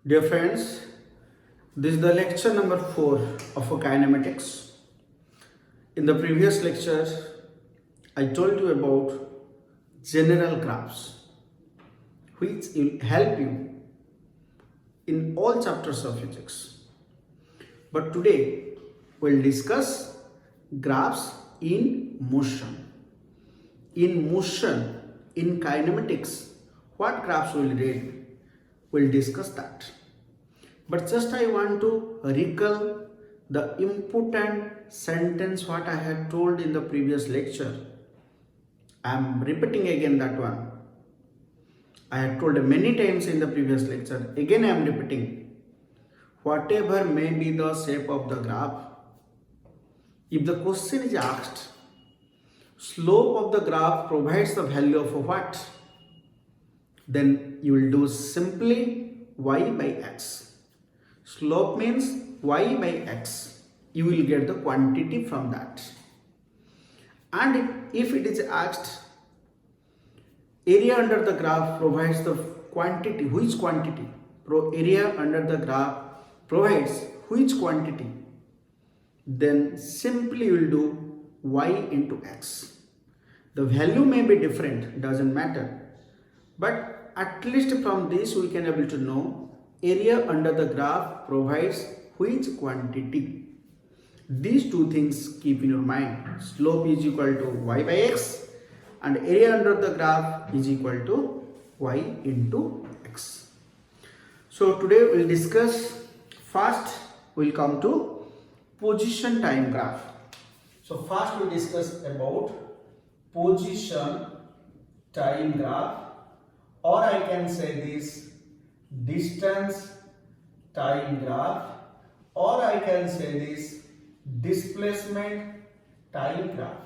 Dear friends, this is the lecture number 4 of kinematics. In the previous lecture, I told you about general graphs which will help you in all chapters of physics. But today, we'll discuss graphs in motion. In motion, in kinematics, what graphs we'll read, we'll discuss that. But just I want to recall the important sentence what I had told in the previous lecture. I am repeating again that one. I had told many times in the previous lecture. Again I am repeating. Whatever may be the shape of the graph, if the question is asked, slope of the graph provides the value of what? Then you will do simply y by x. Slope means y by x. You will get the quantity from that. And if it is asked, area under the graph provides the quantity. Which quantity? Area under the graph provides which quantity? Then simply you will do y into x. The value may be different, doesn't matter. But at least from this we can able to know area under the graph provides which quantity. These two things keep in your mind. Slope is equal to y by x and area under the graph is equal to y into x. So today we will discuss, first we will come to position time graph. So first we will discuss about position time graph, or I can say this distance time graph, or I can say this displacement time graph.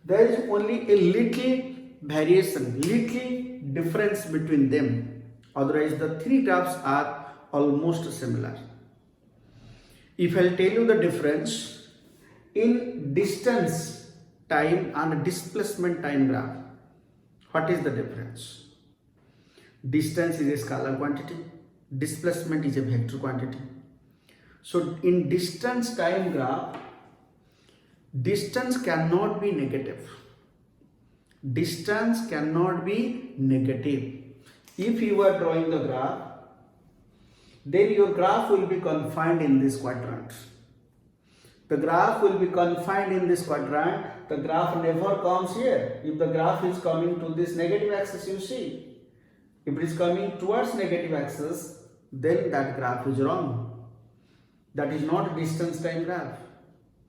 There is only a little variation, little difference between them. Otherwise the three graphs are almost similar. If I'll tell you the difference in distance time and displacement time graph, what is the difference? Distance is a scalar quantity, displacement is a vector quantity. So in distance time graph, distance cannot be negative. Distance cannot be negative. If you are drawing the graph, then your graph will be confined in this quadrant. The graph will be confined in this quadrant. The graph never comes here. If the graph is coming to this negative axis, you see, if it is coming towards negative axis, then that graph is wrong. That is not distance time graph.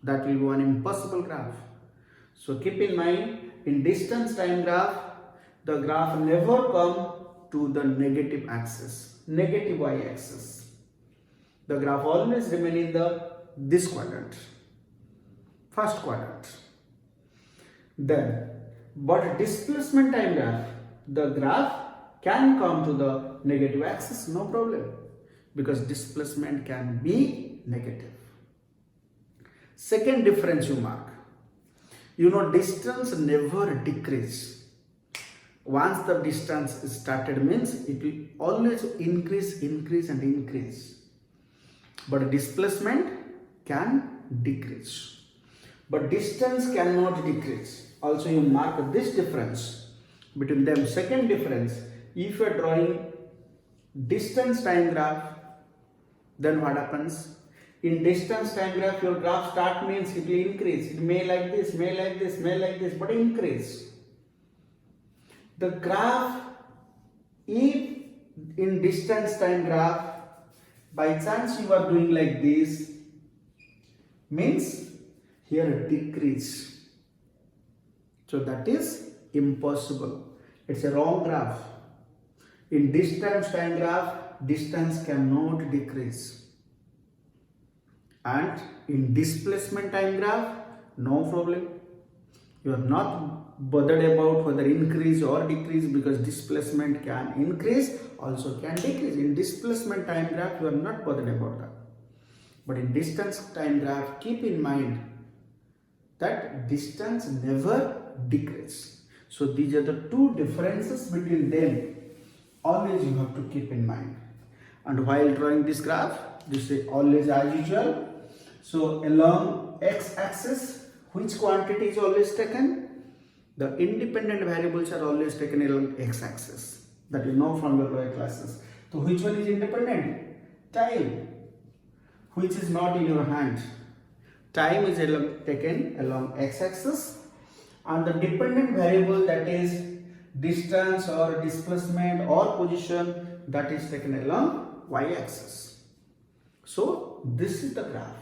That will be an impossible graph. So keep in mind, in distance time graph, the graph never come to the negative axis, negative y axis. The graph always remain in this quadrant, first quadrant. Then, but displacement time graph, the graph can come to the negative axis, no problem, because displacement can be negative. Second difference you mark. You know, distance never decrease. Once the distance is started means it will always increase and increase. But displacement can decrease. But distance cannot decrease. Also you mark this difference between them. Second difference, if you are drawing distance time graph, then what happens? In distance time graph, your graph start means it will increase. It may like this, may like this, may like this, but increase. The graph, if in distance time graph, by chance you are doing like this, means here a decrease. So that is impossible. It's a wrong graph. In distance time graph, distance cannot decrease. And in displacement time graph, no problem. You are not bothered about whether increase or decrease, because displacement can increase, also can decrease. In displacement time graph, you are not bothered about that. But in distance time graph, keep in mind that distance never decreases. So these are the two differences between them. Always you have to keep in mind. And while drawing this graph, this is always as usual. So along x-axis, which quantity is always taken? The independent variables are always taken along x-axis. That you know from your lower classes. So which one is independent? Time, which is not in your hand. Time is taken along x-axis, and the dependent variable, that is distance or displacement or position, that is taken along y-axis. So this is the graph.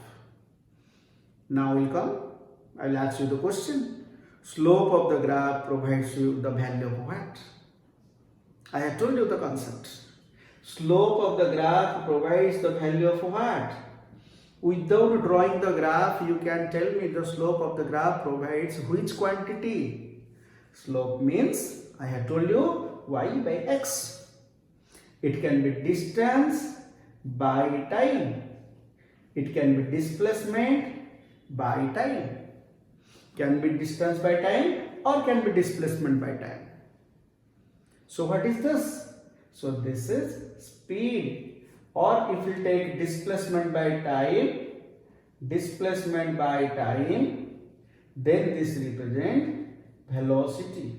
Now will come, I will ask you the question. Slope of the graph provides you the value of what? I have told you the concept. Slope of the graph provides the value of what? Without drawing the graph, you can tell me the slope of the graph provides which quantity? Slope means, I have told you, y by x. It can be distance by time. It can be displacement by time. Can be distance by time or can be displacement by time. So what is this? So this is speed, or if you take displacement by time, then this represents velocity.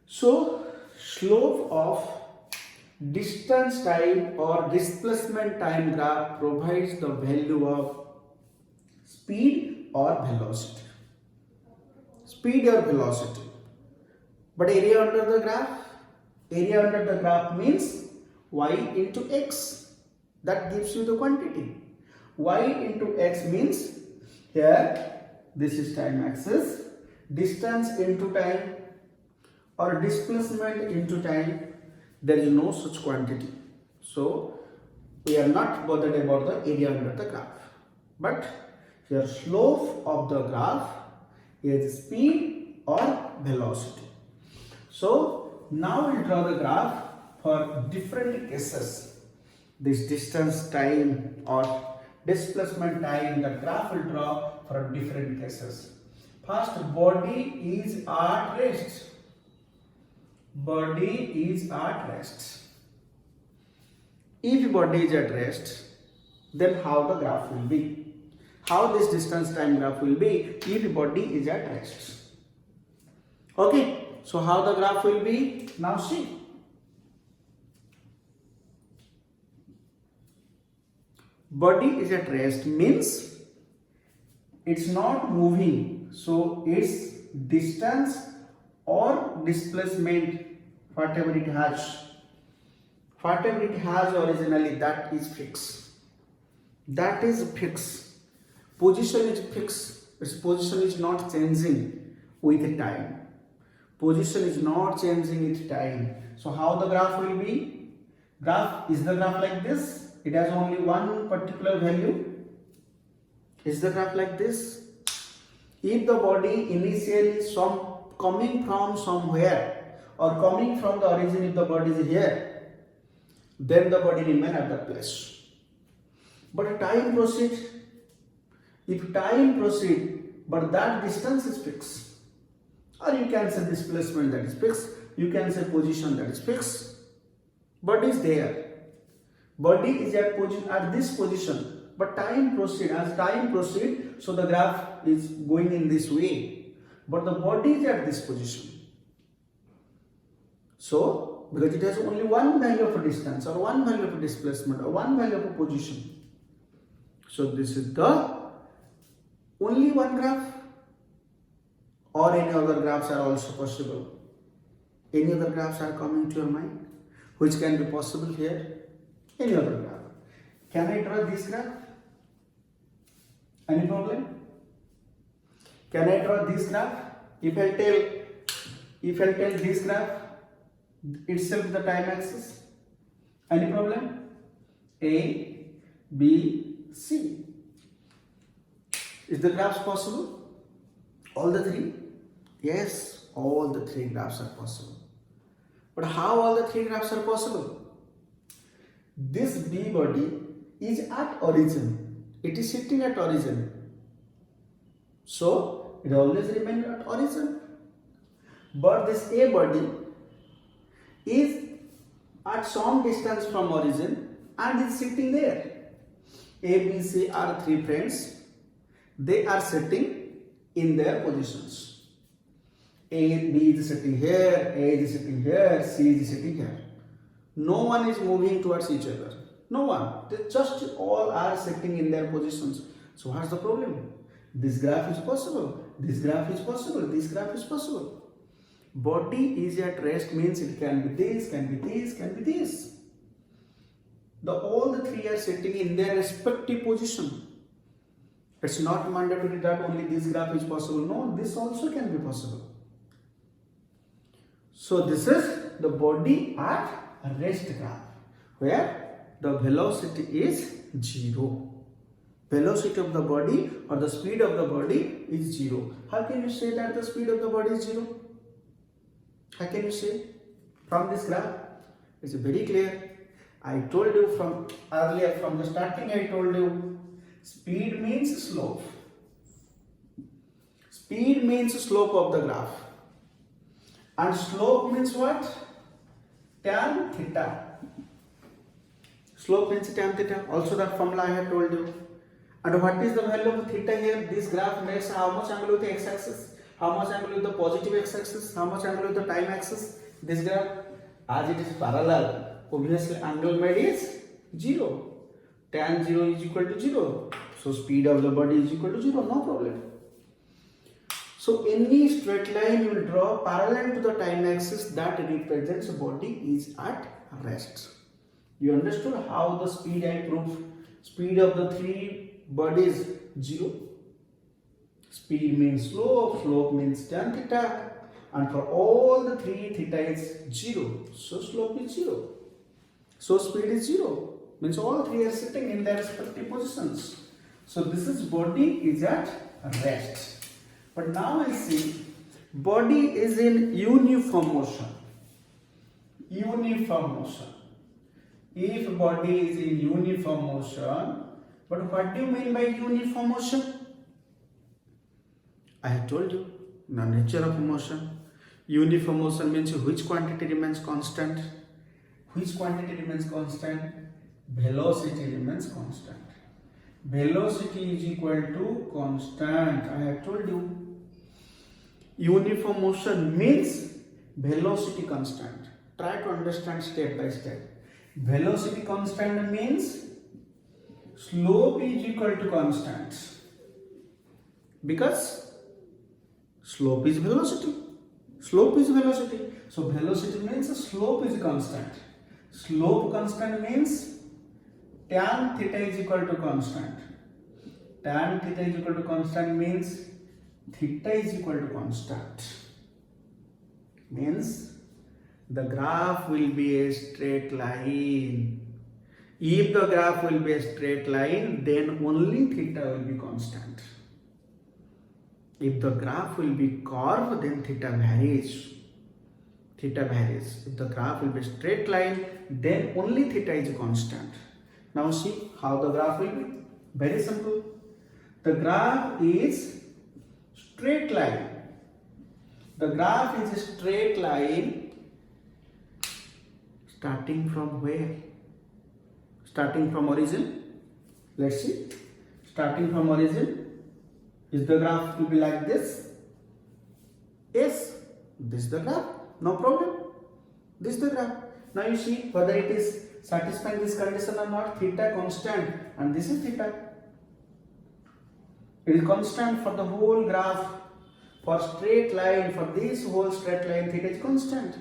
So slope of distance time or displacement time graph provides the value of speed or velocity. Speed or velocity. But area under the graph? Area under the graph means y into x. That gives you the quantity. Y into x means here this is time axis, distance into time or displacement into time. There is no such quantity. So we are not bothered about the area under the graph. But here slope of the graph is speed or velocity. So now we draw the graph for different cases. This distance time or displacement time, the graph will draw for different cases. First, body is at rest. Body is at rest. If body is at rest, then how the graph will be? How this distance time graph will be if body is at rest? Okay, so how the graph will be? Now see. Body is at rest means it's not moving, so its distance or displacement, whatever it has originally, that is fixed. That is fixed. Position is fixed. Its position is not changing with time. Position is not changing with time. So how the graph will be? Is the graph like this? It has only one particular value. Is the graph like this? If the body initially coming from somewhere or coming from the origin, if the body is here, then the body remain at that place. But time proceed. If time proceed, but that distance is fixed, or you can say displacement that is fixed, you can say position that is fixed. Body is there. Body is at this position, but time proceed. As time proceed, so the graph is going in this way, but the body is at this position. So because it has only one value of a distance or one value of a displacement or one value of a position, so this is the only one graph, or any other graphs are also possible. Any other graphs are coming to your mind which can be possible here? Any other graph? Can I draw this graph? Any problem? Can I draw this graph? If I tell this graph itself the time axis, any problem? A, B, C. Is the graphs possible? All the three? Yes, all the three graphs are possible. But how all the three graphs are possible? This B body is at origin. It is sitting at origin. So it always remains at origin. But this A body is at some distance from origin and is sitting there. A, B, C are three friends. They are sitting in their positions. A, B is sitting here, A is sitting here, C is sitting here. No one is moving towards each other. No one. They just all are sitting in their positions. So what's the problem? This graph is possible. This graph is possible. This graph is possible. Body is at rest means it can be this, can be this, can be this. All the three are sitting in their respective position. It's not mandatory that only this graph is possible. No, this also can be possible. So this is the body at a rest graph where the velocity is 0. Velocity of the body or the speed of the body is 0. How can you say that the speed of the body is 0? How can you say? From this graph, it's very clear. I told you from earlier, from the starting I told you, speed means slope. Speed means slope of the graph. And slope means what? Tan theta. Slope means tan theta. Also that formula I have told you. And what is the value of theta here? This graph makes how much angle with the x-axis? How much angle with the positive x-axis? How much angle with the time axis? This graph, as it is parallel, obviously angle made is 0. Tan 0 is equal to 0. So speed of the body is equal to 0. No problem. So any straight line you will draw parallel to the time axis that represents body is at rest. You understood how the speed I proved? Speed of the three bodies 0. Speed means slope, slope means tan theta, and for all the three theta is 0. So slope is 0. So speed is 0. Means all three are sitting in their respective positions. So this is body is at rest. But now I see body is in uniform motion. Uniform motion. If body is in uniform motion, but what do you mean by uniform motion? I have told you the nature of motion. Uniform motion means which quantity remains constant? Which quantity remains constant? Velocity remains constant. Velocity is equal to constant. I have told you. Uniform motion means velocity constant. Try to understand step by step. Velocity constant means slope is equal to constant. Because slope is velocity. Slope is velocity. So velocity means slope is constant. Slope constant means tan theta is equal to constant. Tan theta is equal to constant means theta is equal to constant. Means the graph will be a straight line. If the graph will be a straight line, then only theta will be constant. If the graph will be curved, then theta varies. Theta varies. If the graph will be straight line, then only theta is constant. Now see how the graph will be. Very simple. The graph is straight line. The graph is a straight line starting from where? Starting from origin. Let's see. Starting from origin. Is the graph will be like this? Yes. This is the graph. No problem. This is the graph. Now you see whether it is satisfying this condition or not. Theta constant and this is theta. It is constant for the whole graph. For straight line, for this whole straight line, theta is constant.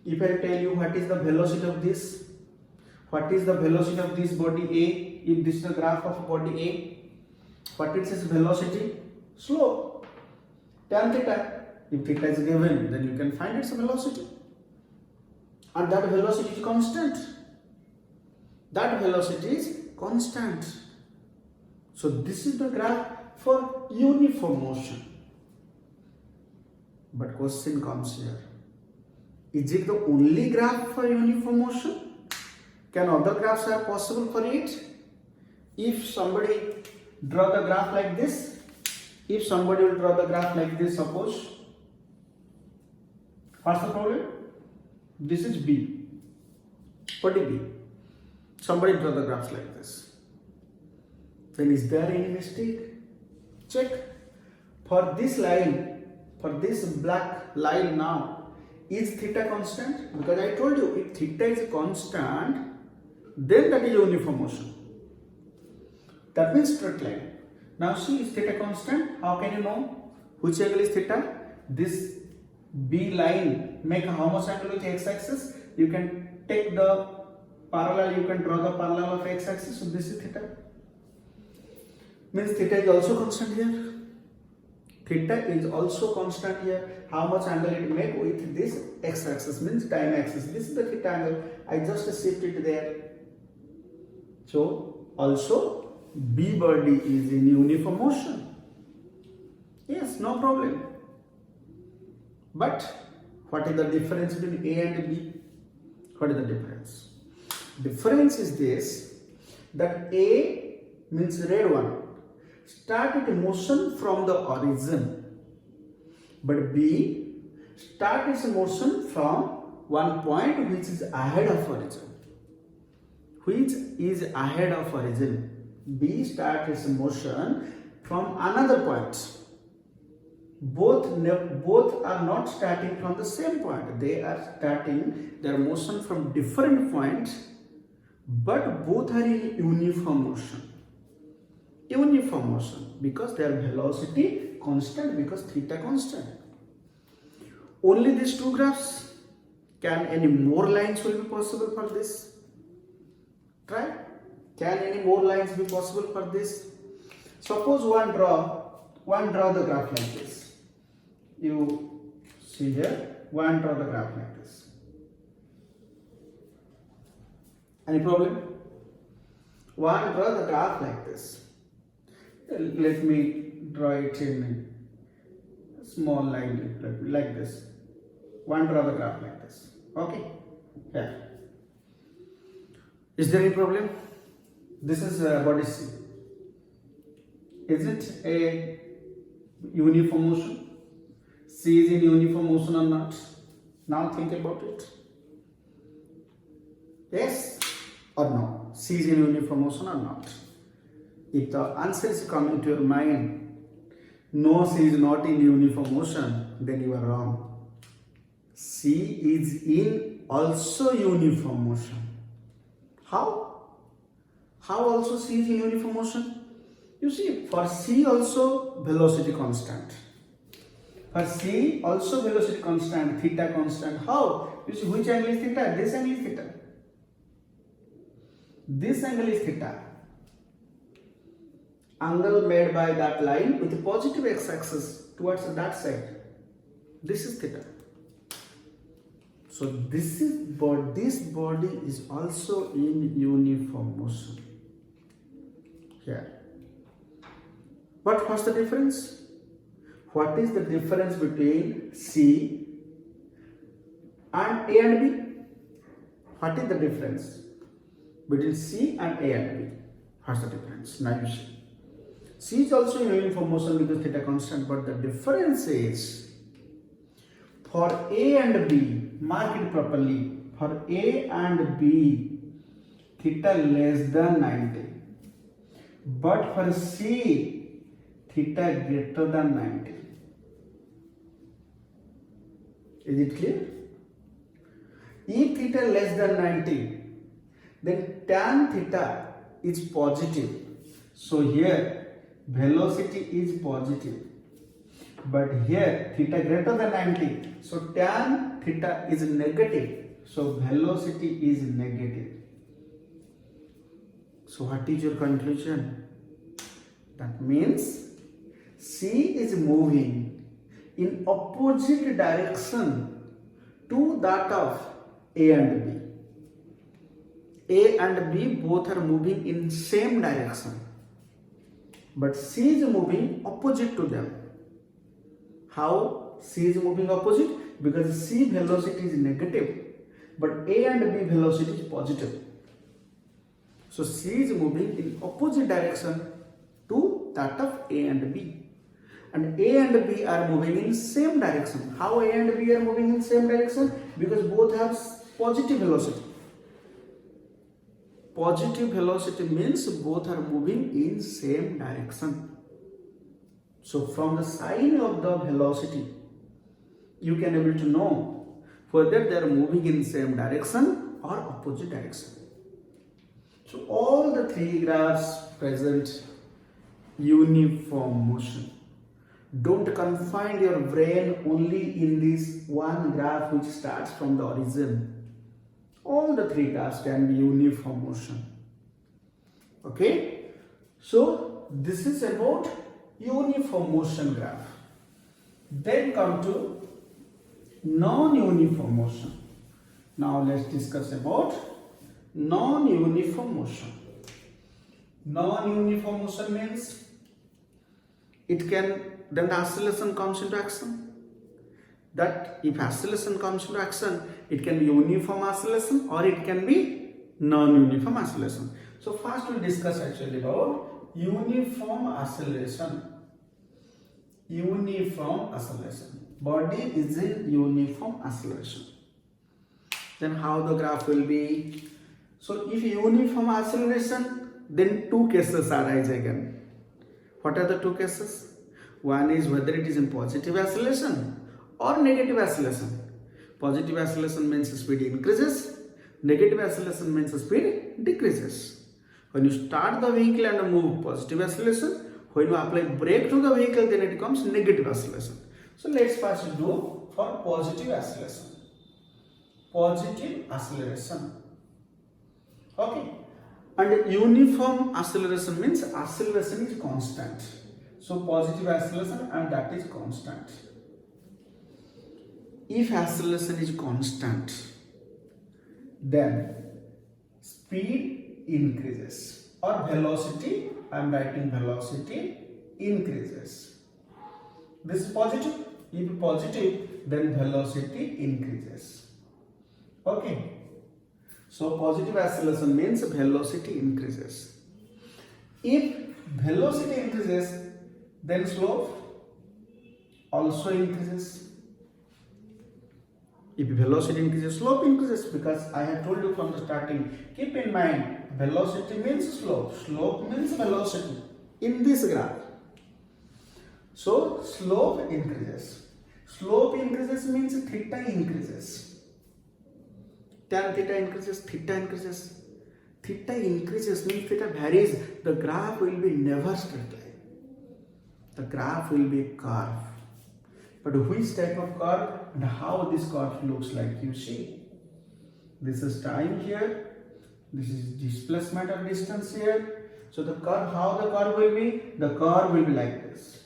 If I tell you what is the velocity of this, what is the velocity of this body A, if this is the graph of body A, what is its velocity? Slope. Tan theta. If theta is given, then you can find its velocity. And that velocity is constant. That velocity is constant. So this is the graph for uniform motion. But question comes here. Is it the only graph for uniform motion? Can other graphs are possible for it? If somebody draw the graph like this, if somebody will draw the graph like this, suppose, what's the problem? This is B. What is B? Somebody draw the graphs like this. Then is there any mistake? Check. For this line, for this black line now, is theta constant? Because I told you, if theta is constant, then that is uniform motion. That means straight line. Now see, is theta constant? How can you know which angle is theta? This B line make how much angle with x-axis? You can take the parallel, you can draw the parallel of x-axis. So this is theta. Means theta is also constant here. Theta is also constant here. How much angle it make with this x-axis means time axis. This is the theta angle. I just shift it there. So also B body is in uniform motion. Yes, no problem. But what is the difference between A and B? What is the difference? Difference is this, that A means red one started motion from the origin, but B start its motion from one point which is ahead of origin. Which is ahead of origin. B starts its motion from another point. Both are not starting from the same point. They are starting their motion from different points, but both are in uniform motion. Uniform motion because their velocity constant, because theta constant. Only these two graphs. Can any more lines will be possible for this? Try. Can any more lines be possible for this? Suppose one draw the graph like this. You see here, one draw the graph like this. Any problem? One draw the graph like this. Let me draw it in a small line like this. One draw the graph like this. Okay? Yeah. Is there any problem? This is body C. Is it a uniform motion? C is in uniform motion or not? Now think about it. Yes or no? C is in uniform motion or not? If the answer is coming to your mind, no, C is not in uniform motion, then you are wrong. C is in also uniform motion. How? How also C is in uniform motion? You see, for C also velocity constant. For C also velocity constant, theta constant. How? You see, which angle is theta? This angle is theta. This angle is theta. Angle made by that line with the positive x-axis towards that side. This is theta. So this body is also in uniform motion. Here. But what's the difference? What is the difference between C and A and B? What is the difference between C and A and B? What's the difference? Now you see. C is also in uniform motion because theta constant, but the difference is for A and B, mark it properly, for A and B, theta less than 90. But for C, theta greater than 90. Is it clear? If theta less than 90, then tan theta is positive. So here velocity is positive. But here theta greater than 90. So tan theta is negative. So velocity is negative. So what is your conclusion? That means C is moving in opposite direction to that of A and B. A and B both are moving in same direction, but C is moving opposite to them. How C is moving opposite? Because C velocity is negative, but A and B velocity is positive. So C is moving in opposite direction to that of A and B. And A and B are moving in same direction. How A and B are moving in same direction? Because both have positive velocity. Positive velocity means both are moving in same direction. So from the sign of the velocity, you can able to know whether they are moving in same direction or opposite direction. So all the three graphs present uniform motion. Don't confine your brain only in this one graph which starts from the origin. All the three graphs can be uniform motion. Okay, so this is about uniform motion graph. Then come to non-uniform motion. Now let's discuss about non-uniform motion. Non-uniform motion means it can, then the acceleration comes into action. That if acceleration comes into action, it can be uniform acceleration or it can be non-uniform acceleration. So first we'll discuss actually about uniform acceleration. Uniform acceleration. Body is in uniform acceleration. Then how the graph will be? So if uniform acceleration, then two cases arise again. What are the two cases? One is whether it is in positive acceleration or negative acceleration. Positive acceleration means speed increases. Negative acceleration means speed decreases. When you start the vehicle and move positive acceleration, when you apply brake to the vehicle, then it becomes negative acceleration. So let's first do for positive acceleration. Positive acceleration. Okay. And uniform acceleration means acceleration is constant. So positive acceleration and that is constant. If acceleration is constant, then speed increases or velocity, I am writing velocity increases. This is positive. If positive, then velocity increases. Okay. So positive acceleration means velocity increases. If velocity increases, then slope also increases. If velocity increases, slope increases, because I have told you from the starting, keep in mind, velocity means slope, slope means velocity in this graph. So slope increases. Slope increases means theta increases. Tan theta increases, theta increases. Theta increases means theta varies. The graph will be never straight line. The graph will be curve. But which type of curve and how this curve looks like, you see. This is time here. This is displacement or distance here. So the curve, how the curve will be? The curve will be like this.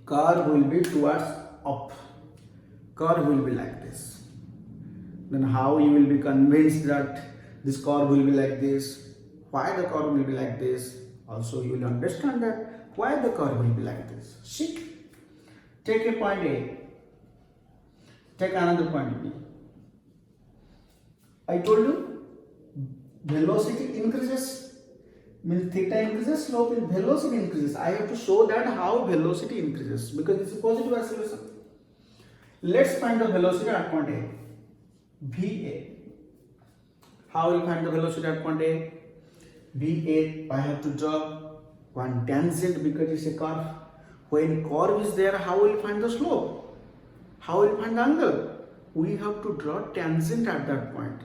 Curve will be towards up. Curve will be like this. Then how you will be convinced that this curve will be like this? Why the curve will be like this? Also you will understand that why the curve will be like this. See, take a point A, take another point B. I told you velocity increases means theta increases, slope in velocity increases. I have to show that how velocity increases because this is positive acceleration. Let's find the velocity at point A. VA. How will you find the velocity at point A? VA, I have to draw one tangent because it's a curve. When curve is there, how will you find the slope? How will you find the angle? We have to draw tangent at that point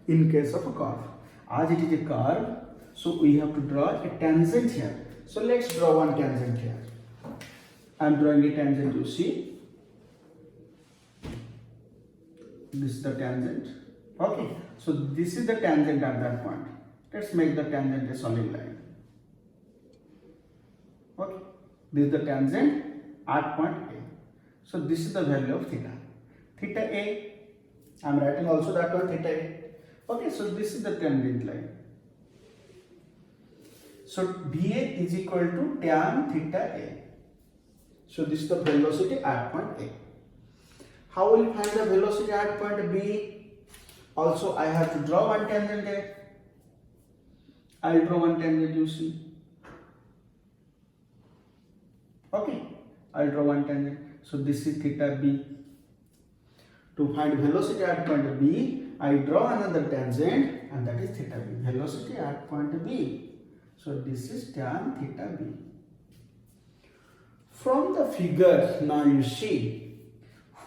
in case of a curve. As it is a curve, so we have to draw a tangent here. So let's draw one tangent here. I am drawing a tangent, you see. This is the tangent. Okay, so this is the tangent at that point. Let's make the tangent a solid line. Okay, this is the tangent at point A. So this is the value of theta. Theta A, I am writing also that one theta A. Okay, so this is the tangent line. So VA is equal to tan theta A. So this is the velocity at point A. How will you find the velocity at point B? Also I have to draw one tangent there. I will draw one tangent, you see. Okay, I will draw one tangent. So this is theta B. To find velocity at point B, I draw another tangent, and that is theta b. Velocity at point B. So this is tan theta b. From the figure, now you see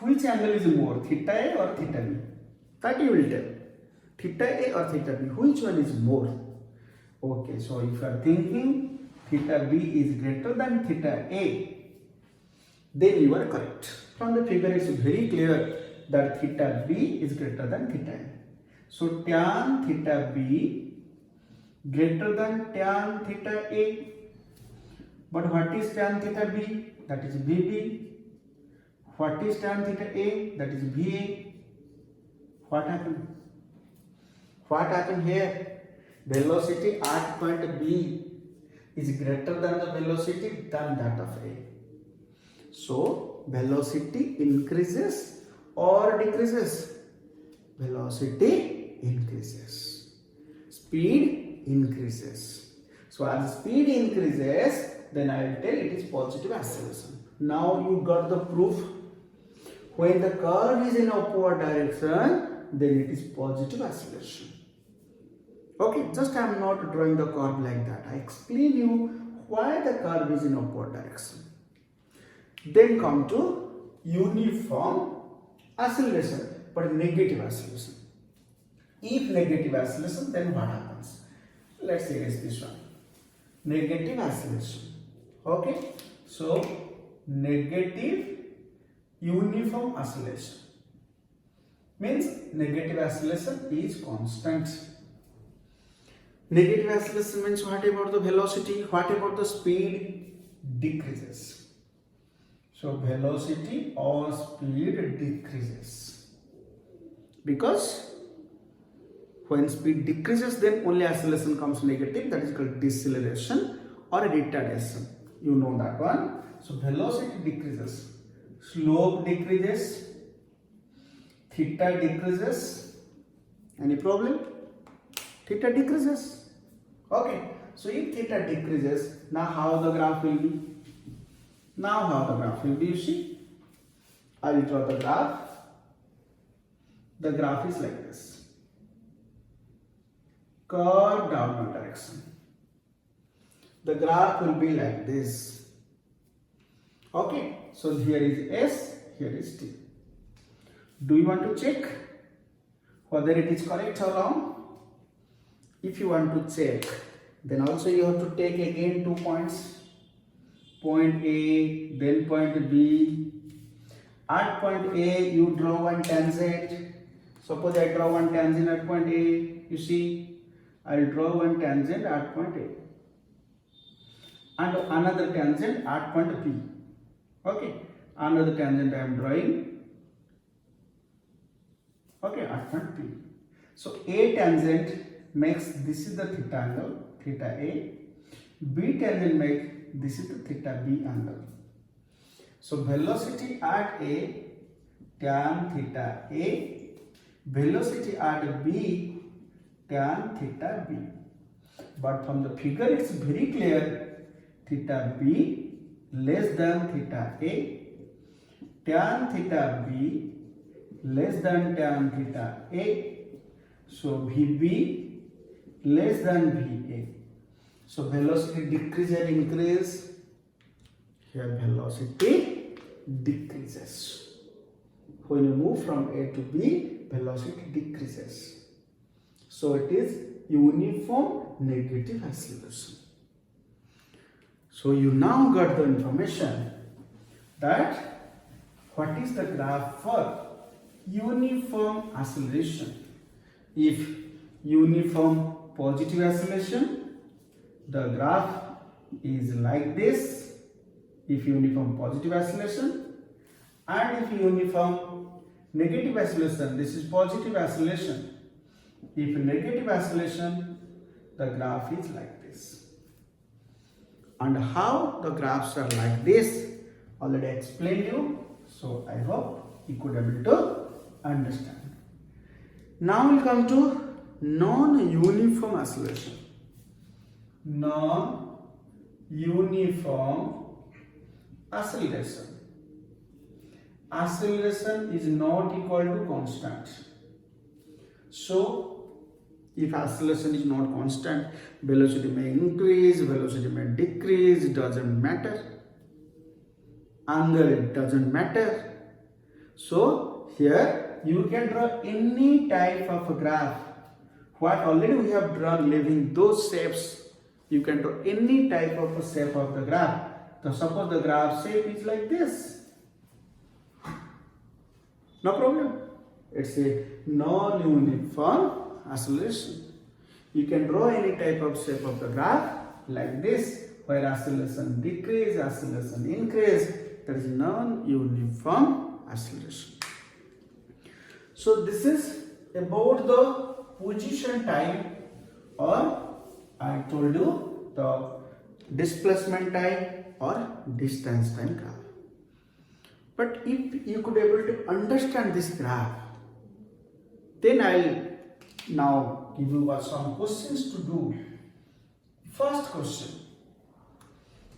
which angle is more, theta A or theta B. That you will tell. Theta A or theta B, which one is more? Okay, so if you are thinking theta B is greater than theta A, then you are correct. From the figure, it is very clear that theta B is greater than theta A. So tan theta B greater than tan theta A. But what is tan theta B? That is BB. What is tan theta A? That is VA. What happened? What happened here? Velocity at point B is greater than the velocity than that of A. So velocity increases or decreases? Velocity increases. Speed increases. So as speed increases, then I will tell it is positive acceleration. Now you got the proof. When the curve is in upward direction, then it is positive acceleration. Okay, just I am not drawing the curve like that. I explain you why the curve is in upward direction. Then come to uniform acceleration, but negative acceleration. If negative acceleration, then what happens? Let's say it's this one. Negative acceleration. Okay, so negative uniform acceleration means negative acceleration is constant. Negative acceleration means what about the velocity? What about the speed? Decreases. So velocity or speed decreases. Because when speed decreases, then only acceleration comes negative. That is called deceleration or retardation. You know that one. So velocity decreases. Slope decreases. Theta decreases. Any problem? Theta decreases. Okay, so if theta decreases, now how the graph will be? Now how the graph will be, you see? I will draw the graph. The graph is like this. Curve downward direction. The graph will be like this. Okay, so here is S, here is T. Do you want to check whether it is correct or wrong? If you want to check, then also you have to take again 2 points. Point A, then point B. At point A, you draw one tangent. Suppose I draw one tangent at point A. You see, I will draw one tangent at point A. And another tangent at point B. Okay, another tangent I am drawing. Okay, at point B. So A tangent makes this is the theta angle, theta A. B tangent makes this is the theta B angle. So velocity at A, tan theta A. Velocity at B, tan theta B. But from the figure it's very clear, theta B less than theta A, tan theta B less than tan theta A. So VB less than VA. So velocity decrease and increase. Here velocity decreases. When you move from A to B, velocity decreases. So it is uniform negative acceleration. So you now got the information that what is the graph for uniform acceleration. If uniform positive acceleration, the graph is like this. If uniform positive acceleration, and if uniform negative acceleration, this is positive acceleration. If negative acceleration, the graph is like this. And how the graphs are like this, already explained you. So I hope you could able to understand. Now we'll come to non-uniform acceleration. Non-uniform acceleration. Acceleration is not equal to constant. So if acceleration is not constant, velocity may increase, velocity may decrease, doesn't matter. Angle, it doesn't matter. So here you can draw any type of a graph. What already we have drawn, leaving those shapes, you can draw any type of a shape of the graph. So suppose the graph shape is like this. No problem. It's a non-uniform acceleration. You can draw any type of shape of the graph like this, where acceleration decrease, acceleration increase. That is non-uniform acceleration. So this is about the position time, or I told you the displacement time or distance time graph. But if you could able to understand this graph, then I'll now give you some questions to do. First question,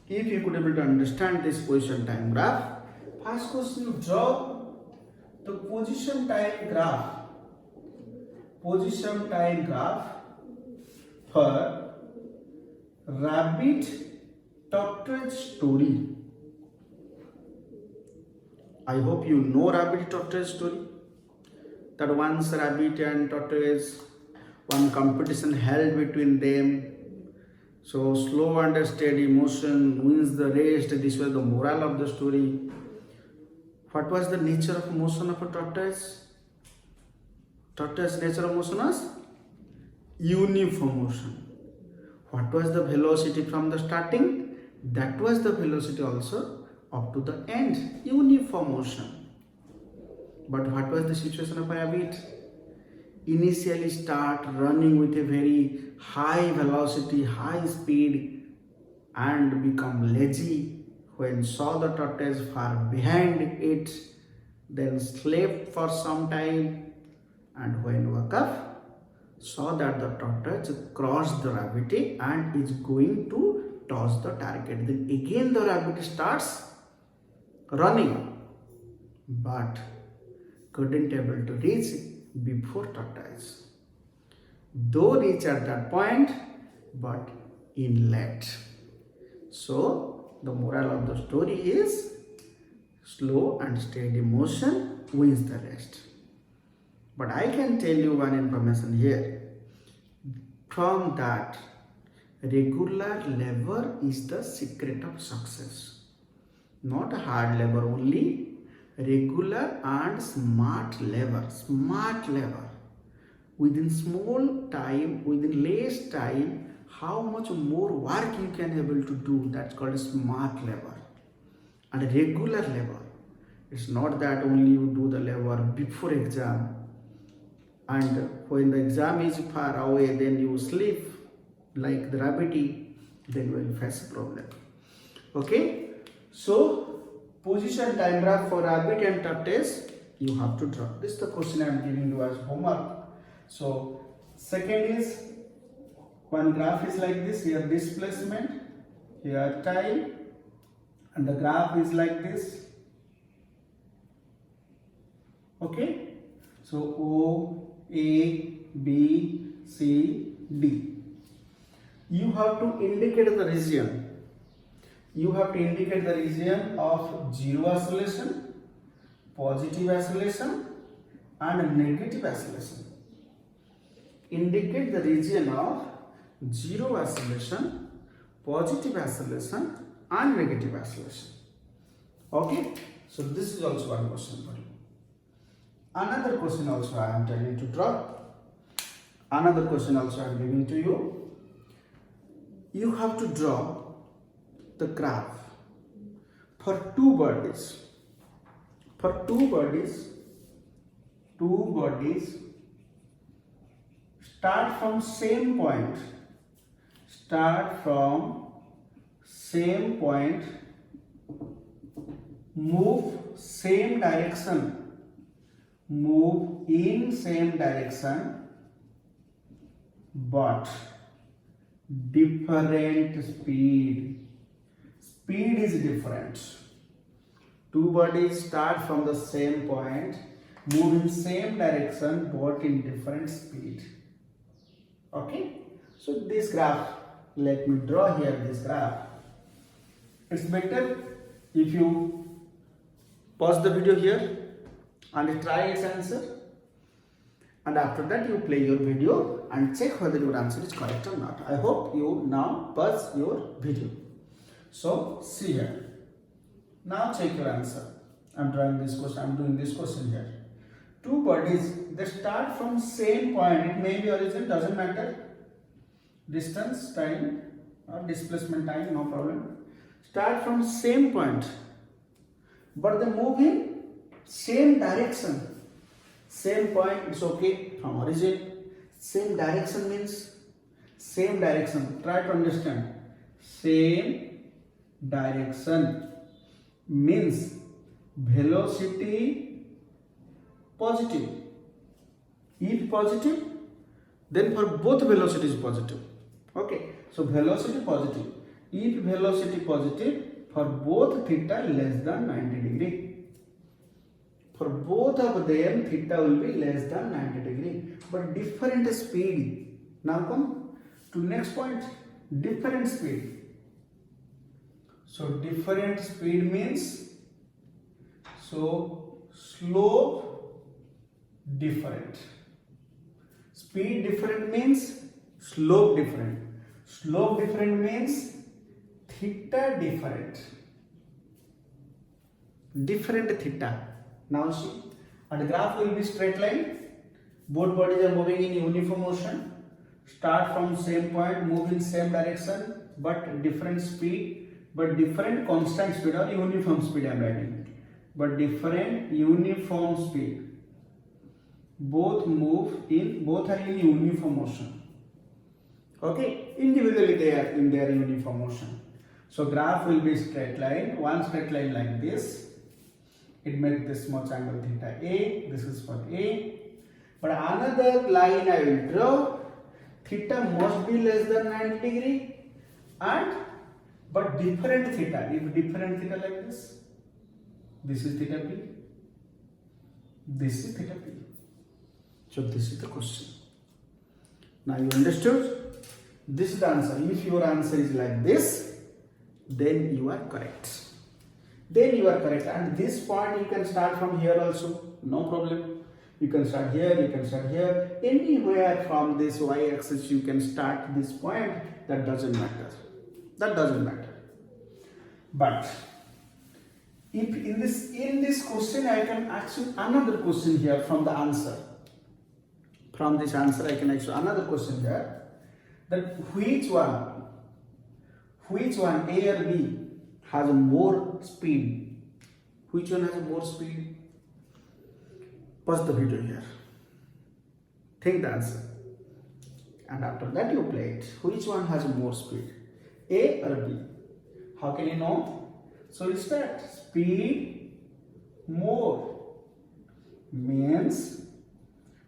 if you could able to understand this position time graph, first question, you draw the position time graph for rabbit tortoise story. I hope you know rabbit tortoise story. That once rabbit and tortoise, one competition held between them. So slow and steady motion wins the race. This was the moral of the story. What was the nature of motion of a tortoise? Tortoise nature of motion was uniform motion. What was the velocity from the starting? That was the velocity also up to the end, uniform motion. But what was the situation of a rabbit? Initially start running with a very high velocity, high speed, and become lazy when saw the tortoise far behind it, then slept for some time, and when woke up, saw that the tortoise crossed the rabbit and is going to toss the target. Then again the rabbit starts running, but couldn't able to reach before tortoise. Though reach at that point, but in late. So the moral of the story is slow and steady motion wins the rest. But I can tell you one information here. From that, regular labor is the secret of success. Not hard labor only, regular and smart labor. Smart labor. Within small time, within less time, how much more work you can able to do, that's called smart labor. And regular labor, it's not that only you do the labor before exam, and when the exam is far away, then you sleep like the rabbit, then you will face a problem. Okay, so position time graph for rabbit and tortoise you have to draw. This is the question I am giving you as homework. So second is, one graph is like this, here displacement, here time, and the graph is like this. Okay, so O, A, B, C, D. You have to indicate the region. You have to indicate the region of zero acceleration, positive acceleration, and negative acceleration. Indicate the region of zero acceleration, positive acceleration, and negative acceleration. Okay, so this is also one question for you. Another question also I am telling you to draw. Another question also I am giving to you. You have to draw the graph for two bodies. For two bodies start from same point. Start from same point, move same direction. Move in same direction, but different speed. Speed is different. Two bodies start from the same point, move in same direction but in different speed. Okay, so this graph, let me draw here this graph. It's better if you pause the video here and try its answer, and after that you play your video and check whether your answer is correct or not. I hope you now pause your video. So see here. Now check your answer. I'm drawing this question. I'm doing this question here. Two bodies, they start from same point. It may be origin, doesn't matter. Distance, time, or displacement time, no problem. Start from same point, but they move in same direction. Same point, it's okay. From origin, same direction means same direction. Try to understand. Same direction means velocity positive. If positive, then for both velocity is positive. Okay, so velocity positive. If velocity positive, for both theta less than 90 degree. For both of them, theta will be less than 90 degree. But different speed. Now come to next point. Different speed. So different speed means, so slope different. Speed different means slope different. Slope different means theta different. Different theta. Now see, and the graph will be straight line. Both bodies are moving in uniform motion. Start from same point, move in same direction, but different speed, but different constant speed or uniform speed I am writing. But different uniform speed. Both are in uniform motion. Okay, individually they are in their uniform motion. So graph will be straight line, one straight line like this. It makes this much angle theta A, this is for A. But another line I will draw, theta must be less than 90 degree, and but different theta. If different theta like this is theta B, this is theta B. So this is the question. Now you understood? This is the answer. If your answer is like this, then you are correct. Then you are correct. And this point you can start from here also. No problem. You can start here, you can start here. Anywhere from this y-axis you can start this point. That doesn't matter. That doesn't matter. But if in this question I can ask you another question here from the answer. From this answer I can ask you another question here. That which one A or B has more speed? Which one has more speed? Pause the video here. Think the answer. And after that you play it. Which one has more speed? A or B? How can you know? So it's that speed more means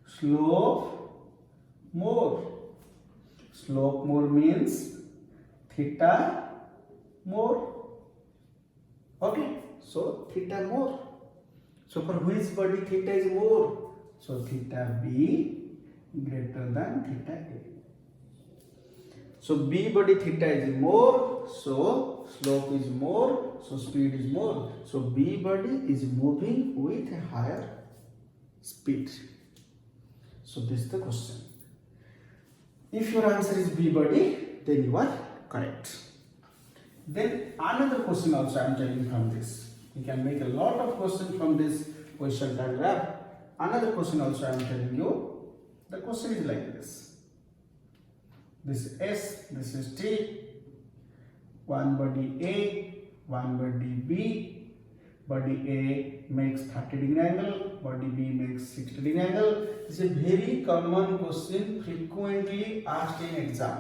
slope more. Slope more means theta more. Okay, so theta more. So for which body theta is more? So theta B greater than theta A. So B body theta is more, so slope is more, so speed is more. So B body is moving with a higher speed. So this is the question. If your answer is B body, then you are correct. Then another question also I am telling from this. You can make a lot of questions from this question diagram. Another question also I am telling you. The question is like this. This is S, this is T. One body A, one body B. Body A makes 30 degree angle, body B makes 60 degree angle. This is a very common question frequently asked in exam.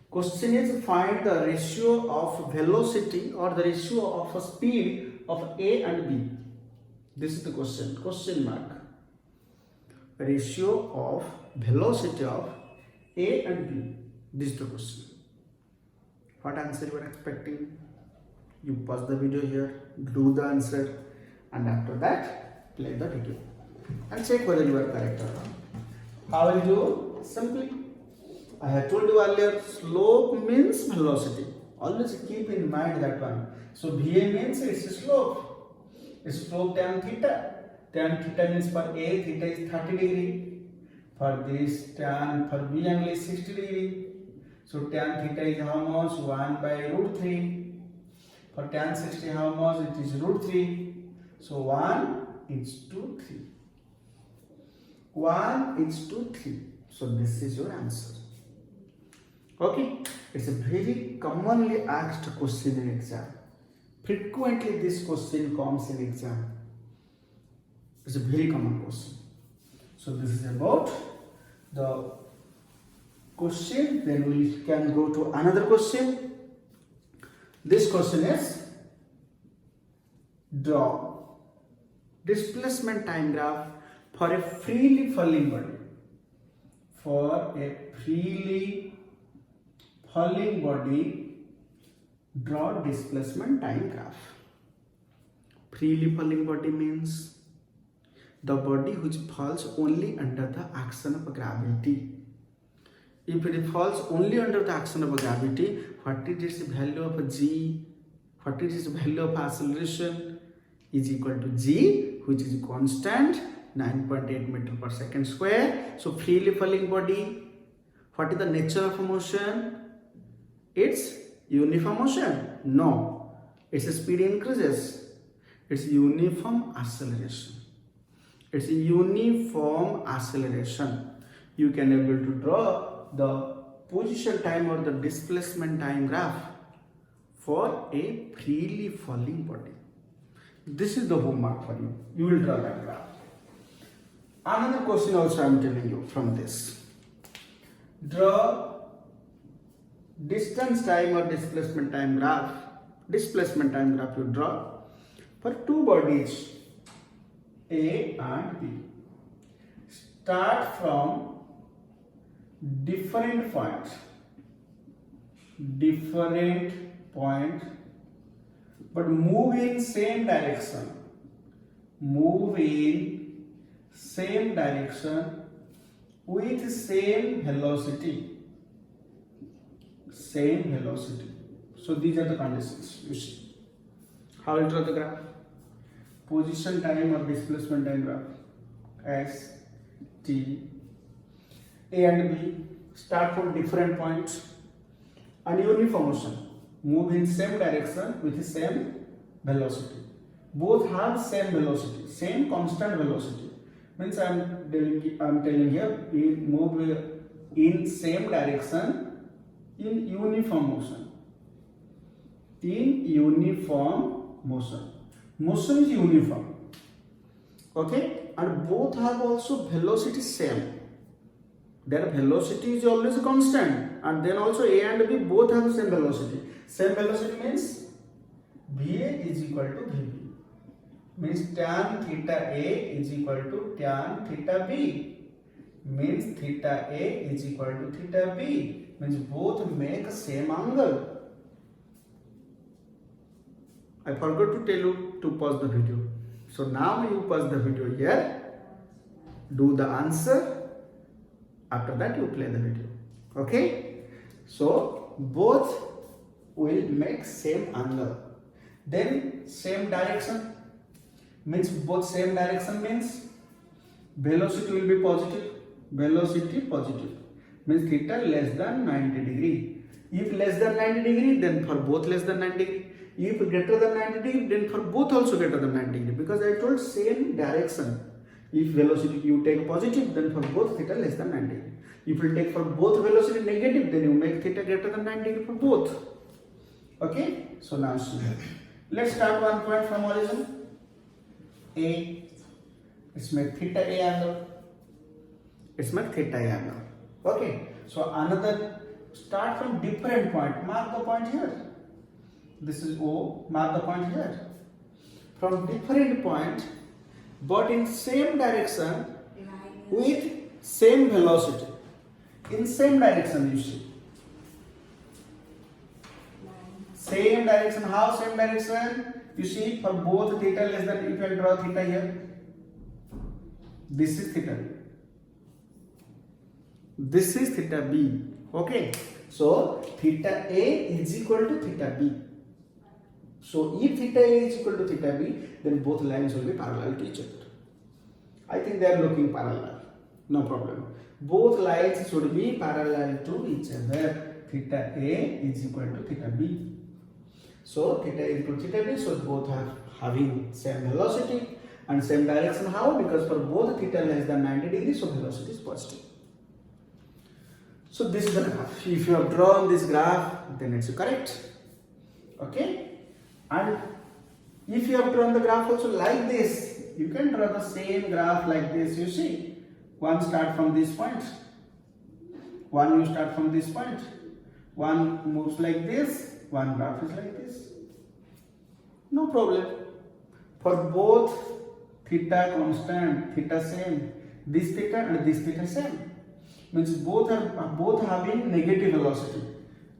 Question is find the ratio of velocity or the ratio of speed of A and B. This is the question. Question mark. Ratio of velocity of A and B. This is the question. What answer you are expecting? You pause the video here, do the answer, and after that play the video and check whether you are correct or not. How will you do? Simply, I have told you earlier, slope means velocity. Always keep in mind that one. So VA means it's a slope. It's slope tan theta. Tan theta means for A, theta is 30 degree. For this tan, for B angle is 60 degree. So tan theta is how much? 1 by root 3. For tan 60 how much? It is root 3. So 1 is to 3. 1 is to 3. So this is your answer. Okay, it's a very commonly asked question in exam. Frequently this question comes in exam. It's a very common question. So this is about the question. Then we can go to another question. This question is, draw displacement time graph for a freely falling body. For a freely falling body, draw displacement time graph. Freely falling body means the body which falls only under the action of gravity. If it falls only under the action of gravity, what is its value of g? What is its value of acceleration? Is equal to g, which is constant, 9.8 meter per second square. So freely falling body, what is the nature of motion? It's uniform motion? No. Its speed increases. It's uniform acceleration. It's a uniform acceleration. You can able to draw the position time or the displacement time graph for a freely falling body. This is the homework for you. You will draw that graph. Another question also I am telling you from this. Draw distance time or displacement time graph. Displacement time graph you draw for two bodies, A and B. Start from different points, but move in same direction. Move in same direction with same velocity. Same velocity. So these are the conditions. You see. How will draw the graph? Position time or displacement time graph. S, T, A and B. Start from different points. And uniform motion. Move in same direction with the same velocity. Both have same velocity, same constant velocity. Means I am telling here, we move in same direction in uniform motion. In uniform motion. Motion is uniform. Okay, and both have also velocity same. Their velocity is always constant, and then also A and B both have the same velocity. Same velocity means VA is equal to VB. Means tan theta A is equal to tan theta B. Means theta A is equal to theta B. Means both make same angle. I forgot to tell you to pause the video. So now you pause the video here. Do the answer. After that you play the video. Okay? So both will make same angle. Then same direction. Means both same direction means velocity will be positive. Velocity positive. Means theta less than 90 degree. If less than 90 degree, then for both less than 90 degree. If greater than 90 degree, then for both also greater than 90 degree. Because I told same direction. If velocity you take positive, then for both theta less than 90 degree. If you take for both velocity negative, then you make theta greater than 90 degree for both. Okay? So now see. Let's start one point from origin. A. It's make theta A angle. It's make theta A angle. Okay? So another, start from different point. Mark the point here. This is O. Mark the point here. From different point, but in same direction with same velocity. In same direction you see. Same direction. How same direction? You see, for both theta less than, if I draw theta here, This is theta B. This is theta B. Okay. So theta A is equal to theta B. So if theta A is equal to theta B, then both lines will be parallel to each other. I think they are looking parallel. No problem. Both lines should be parallel to each other. Theta A is equal to theta B. So theta is equal to theta B. So both are having same velocity and same direction. How? Because for both theta less than 90 degrees, so velocity is positive. So this is the graph. If you have drawn this graph, then it's correct. Okay. And if you have drawn the graph also like this, you can draw the same graph like this. You see, one start from this point, one you start from this point, one moves like this, one graph is like this. No problem. For both theta constant, theta same, this theta and this theta same. Means both having negative velocity.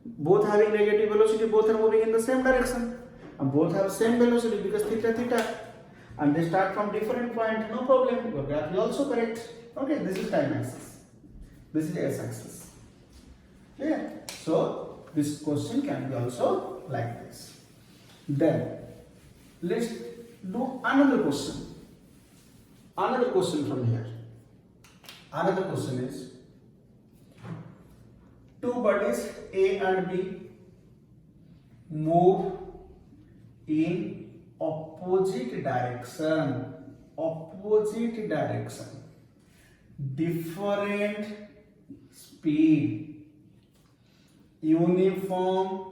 Both having negative velocity, both are moving in the same direction. And both have same velocity because theta theta. And they start from different point, no problem. Your graph is also correct. Okay, this is time axis. This is s axis. Clear? So this question can be also like this. Then let's do another question. Another question from here. Another question is, two bodies A and B move in opposite direction, different speed, uniform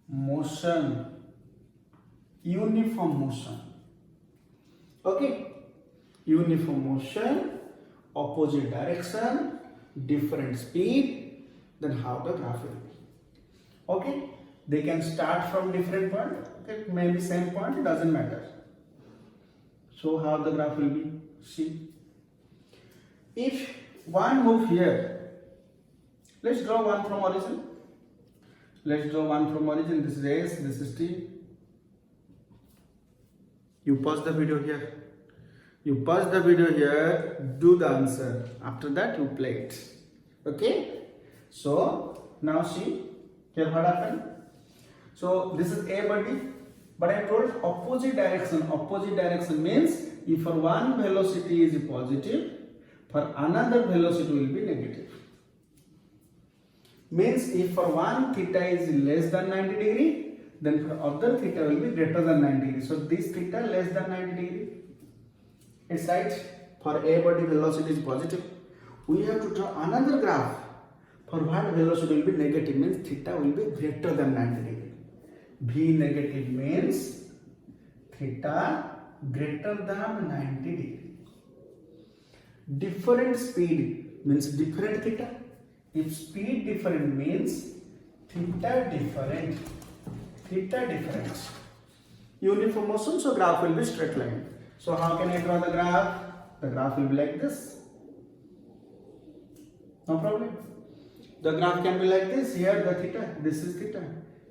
motion. Okay, uniform motion, opposite direction, different speed. Then how the graph will be? Okay, they can start from different point. Okay, maybe same point, it doesn't matter. So how the graph will be? See, if one move here, let's draw one from origin. Let's draw one from origin. This is S, this is T. You pause the video here. You pause the video here, do the answer. After that, you play it. Okay? So now see, here what happened. So this is A body, but I told opposite direction. Opposite direction means if for one velocity is positive, for another velocity will be negative. Means if for one theta is less than 90 degree, then for other theta will be greater than 90 degree. So this theta less than 90 degree. It's right. For A body velocity is positive. We have to draw another graph. For what velocity will be negative means theta will be greater than 90 degree. V negative means theta greater than 90 degree. Different speed means different theta. If speed different means theta different. Uniform motion, so graph will be straight line. So how can I draw the graph? The graph will be like this. No problem. The graph can be like this. Here the theta, this is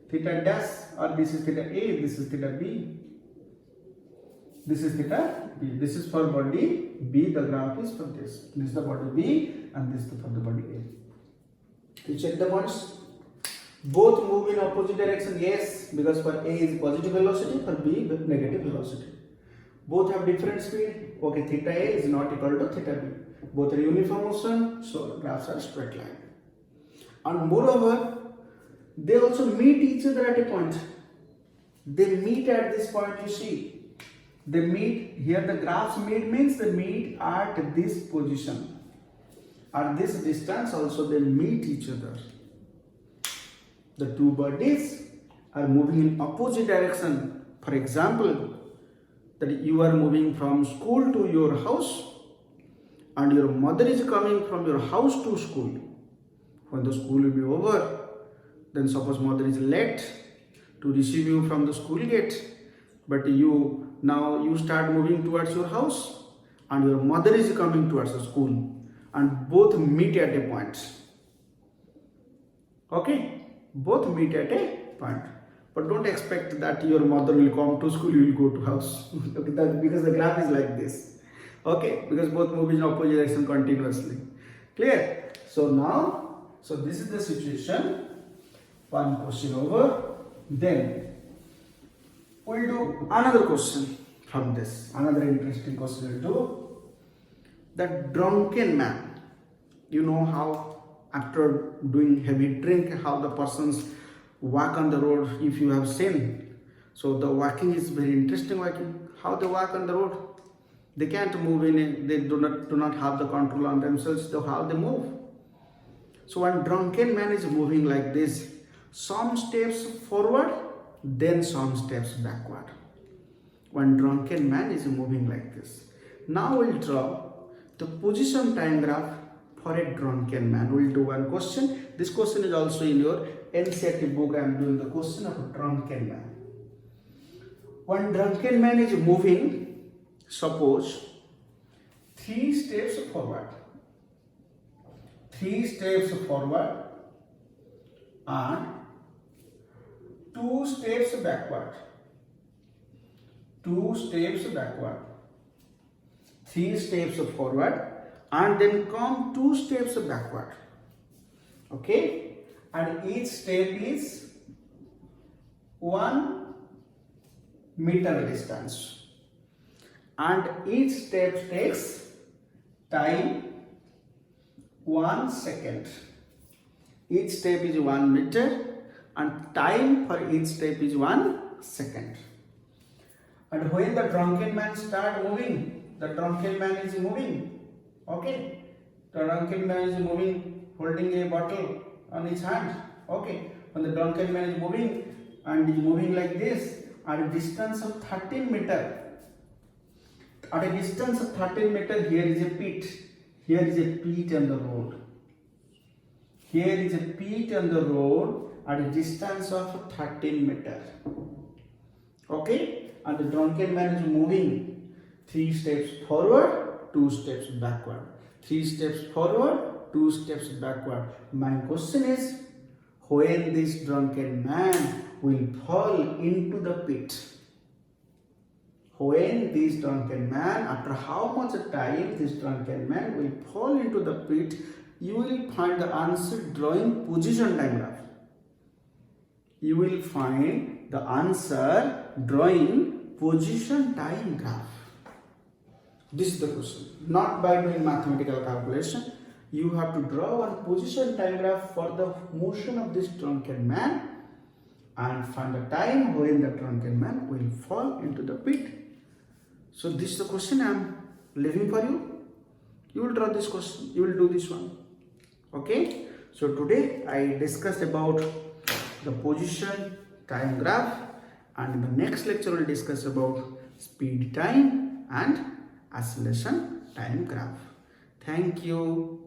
theta dash, or this is theta A, this is theta B. This is theta B. This is for body B, the graph is for this. This is the body B and this is for the body A. You check the points. Both move in opposite direction, yes, because for A is positive velocity, for B negative velocity. Both have different speed. Okay, theta A is not equal to theta B. Both are uniform motion, so graphs are straight line. And moreover, they also meet each other at a point. They meet at this point, you see. They meet, here the graphs meet means they meet at this position. At this distance also they meet each other. The two bodies are moving in opposite direction. For example, that you are moving from school to your house and your mother is coming from your house to school. When the school will be over, then suppose mother is late to receive you from the school gate, but now you start moving towards your house and your mother is coming towards the school and both meet at a point. Okay, both meet at a point. But don't expect that your mother will come to school, you will go to house. Okay, because the graph is like this. Okay, because both move in opposite direction continuously. Clear? So now, so this is the situation. One question over. Then we'll do another question from this. Another interesting question we'll do. The drunken man. You know how after doing heavy drink, how the persons walk on the road, if you have seen. So the walking is very interesting walking. How they walk on the road. They can't move in it. They do not have the control on themselves to how they move. So one drunken man is moving like this. Some steps forward, then some steps backward. One drunken man is moving like this. Now we'll draw the position time graph for a drunken man. We'll do one question. This question is also in your NCERT book. I am doing the question of a drunken man. One drunken man is moving, suppose, 3 steps forward. 3 steps forward and 2 steps backward. 2 steps backward. 3 steps forward and then come 2 steps backward. Okay? And each step is 1 meter distance. And each step takes time 1 second. Each step is 1 meter and time for each step is 1 second. And when the drunken man start moving, the drunken man is moving. Okay, the drunken man is moving, holding a bottle on his hand. Okay, when the drunken man is moving and is moving like this at a distance of 13 meter. At a distance of 13 meter, here is a pit. Here is a pit on the road. Here is a pit on the road at a distance of 13 meter. Okay, and the drunken man is moving 3 steps forward, 2 steps backward. 3 steps forward, 2 steps backward. My question is, when this drunken man will fall into the pit? When this drunken man, after how much time this drunken man will fall into the pit, you will find the answer drawing position time graph. You will find the answer drawing position time graph. This is the question. Not by doing mathematical calculation. You have to draw one position time graph for the motion of this drunken man and find the time when the drunken man will fall into the pit. So this is the question I am leaving for you. You will draw this question. You will do this one. Okay. So today I discussed about the position time graph, and in the next lecture we will discuss about speed time and acceleration time graph. Thank you.